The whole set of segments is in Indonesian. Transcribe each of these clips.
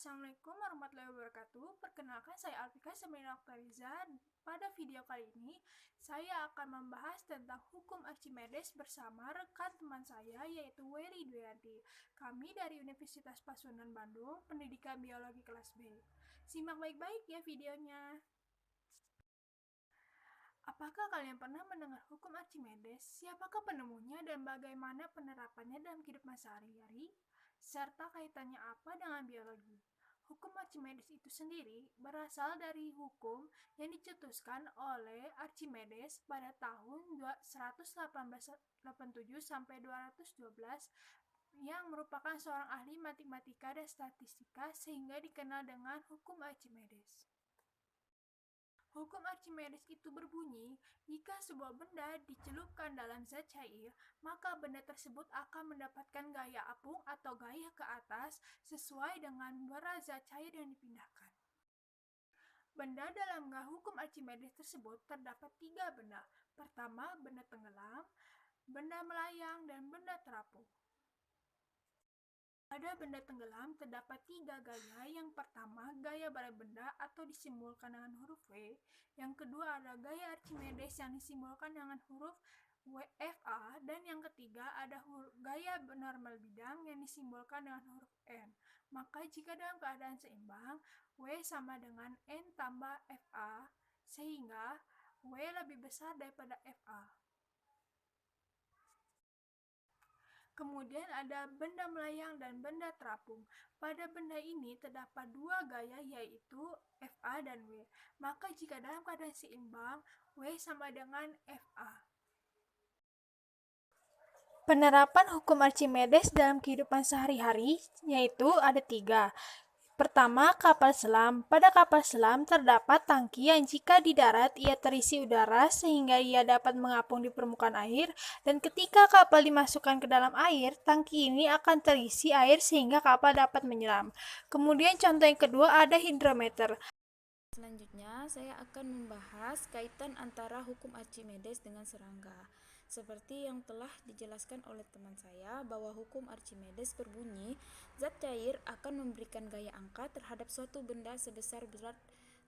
Assalamualaikum warahmatullahi wabarakatuh. Perkenalkan, saya Alfika Semina Oktariza. Pada video kali ini, saya akan membahas tentang hukum Archimedes bersama rekan teman saya, yaitu Wery Duyanti. Kami dari Universitas Pasundan Bandung, Pendidikan Biologi kelas B. Simak baik-baik ya videonya. Apakah kalian pernah mendengar hukum Archimedes? Siapakah penemunya dan bagaimana penerapannya dalam kehidupan sehari-hari? Serta kaitannya apa dengan biologi? Hukum Archimedes itu sendiri berasal dari hukum yang dicetuskan oleh Archimedes pada tahun 1887 sampai 212 yang merupakan seorang ahli matematika dan statistika sehingga dikenal dengan hukum Archimedes. Hukum Archimedes itu berbunyi, jika sebuah benda dicelupkan dalam zat cair, maka benda tersebut akan mendapatkan gaya apung atau gaya ke atas sesuai dengan berat zat cair yang dipindahkan. Benda dalam hukum Archimedes tersebut terdapat 3 benda. Pertama, benda tenggelam, benda melayang, dan benda terapung. Pada benda tenggelam terdapat 3 gaya. Yang pertama, gaya balai benda atau disimbolkan dengan huruf W. Yang kedua ada gaya Archimedes yang disimbolkan dengan huruf FA. Dan yang ketiga ada gaya normal bidang yang disimbolkan dengan huruf N. Maka jika dalam keadaan seimbang, W sama dengan N tambah FA, sehingga W lebih besar daripada FA. Kemudian ada benda melayang dan benda terapung. Pada benda ini terdapat 2 gaya, yaitu FA dan W. Maka jika dalam keadaan seimbang, W sama dengan FA. Penerapan hukum Archimedes dalam kehidupan sehari-hari yaitu ada 3. Pertama, kapal selam. Pada kapal selam terdapat tangki yang jika di darat ia terisi udara sehingga ia dapat mengapung di permukaan air, dan ketika kapal dimasukkan ke dalam air, tangki ini akan terisi air sehingga kapal dapat menyelam. Kemudian contoh yang kedua ada hidrometer. Selanjutnya, saya akan membahas kaitan antara hukum Archimedes dengan serangga. Seperti yang telah dijelaskan oleh teman saya bahwa hukum Archimedes berbunyi, zat cair akan memberikan gaya angkat terhadap suatu benda sebesar berat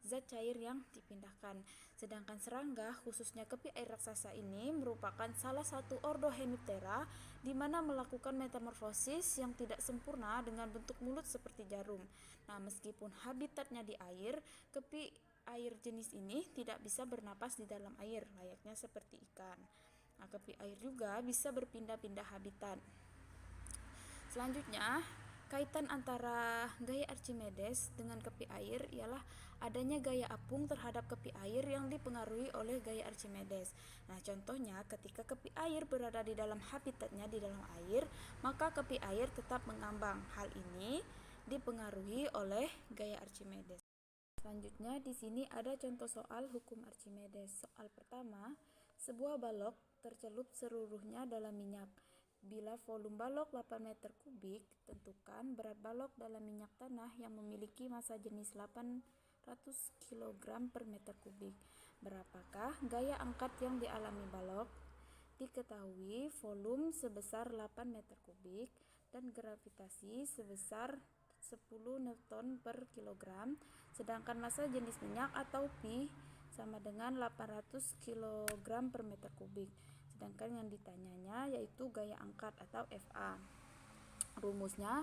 zat cair yang dipindahkan. Sedangkan serangga, khususnya kepi air raksasa ini, merupakan salah satu ordo Hemiptera di mana melakukan metamorfosis yang tidak sempurna dengan bentuk mulut seperti jarum. Nah, meskipun habitatnya di air, kepi air jenis ini tidak bisa bernapas di dalam air, layaknya seperti ikan. Nah, kepi air juga bisa berpindah-pindah habitat. Selanjutnya, kaitan antara gaya Archimedes dengan kepi air ialah adanya gaya apung terhadap kepi air yang dipengaruhi oleh gaya Archimedes. Nah, contohnya ketika kepi air berada di dalam habitatnya di dalam air, maka kepi air tetap mengambang. Hal ini dipengaruhi oleh gaya Archimedes. Selanjutnya di sini ada contoh soal hukum Archimedes. Soal pertama, sebuah balok tercelup seluruhnya dalam minyak. Bila volume balok 8 meter kubik, tentukan berat balok dalam minyak tanah yang memiliki massa jenis 800 kg per meter kubik. Berapakah gaya angkat yang dialami balok? Diketahui volume sebesar 8 meter kubik dan gravitasi sebesar 10 Newton per kilogram, sedangkan massa jenis minyak atau Pi sama dengan 800 kg per meter kubik. Sedangkan yang ditanyanya yaitu gaya angkat atau FA. Rumusnya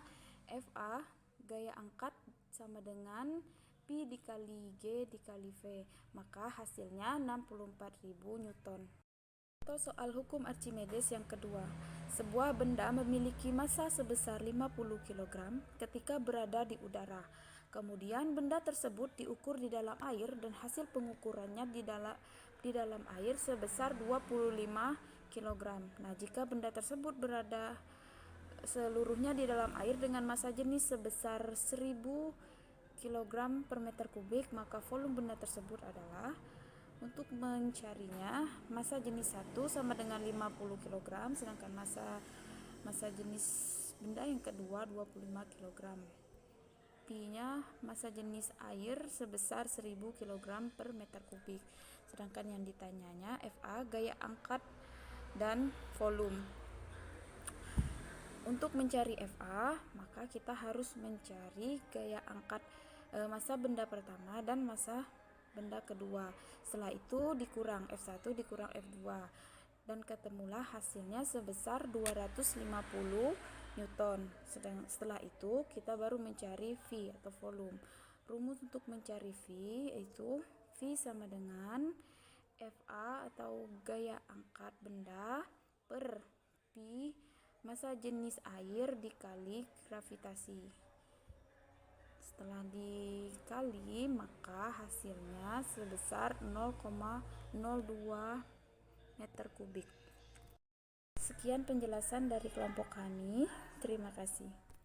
FA gaya angkat sama dengan Pi dikali G dikali V, maka hasilnya 64.000 Newton. Atau soal hukum Archimedes yang kedua. Sebuah benda memiliki massa sebesar 50 kg ketika berada di udara. Kemudian benda tersebut diukur di dalam air dan hasil pengukurannya di dalam air sebesar 25 kg. Nah, jika benda tersebut berada seluruhnya di dalam air dengan massa jenis sebesar 1000 kg per meter kubik, maka volume benda tersebut adalah, untuk mencarinya, massa jenis 1 sama dengan 50 kg, sedangkan massa jenis benda yang kedua 25 kg. Pi-nya massa jenis air sebesar 1000 kg per meter kubik. Sedangkan yang ditanyanya FA gaya angkat dan volume. Untuk mencari FA, maka kita harus mencari gaya angkat massa benda pertama dan massa benda kedua. Setelah itu dikurang F1 dikurang F2 dan ketemulah hasilnya sebesar 250 Newton. Setelah itu kita baru mencari V atau volume. Rumus untuk mencari V yaitu V sama dengan FA atau gaya angkat benda per Pi massa jenis air dikali gravitasi. Setelah dikali maka hasilnya sebesar 0,02 meter kubik. Sekian penjelasan dari kelompok kami. Terima kasih.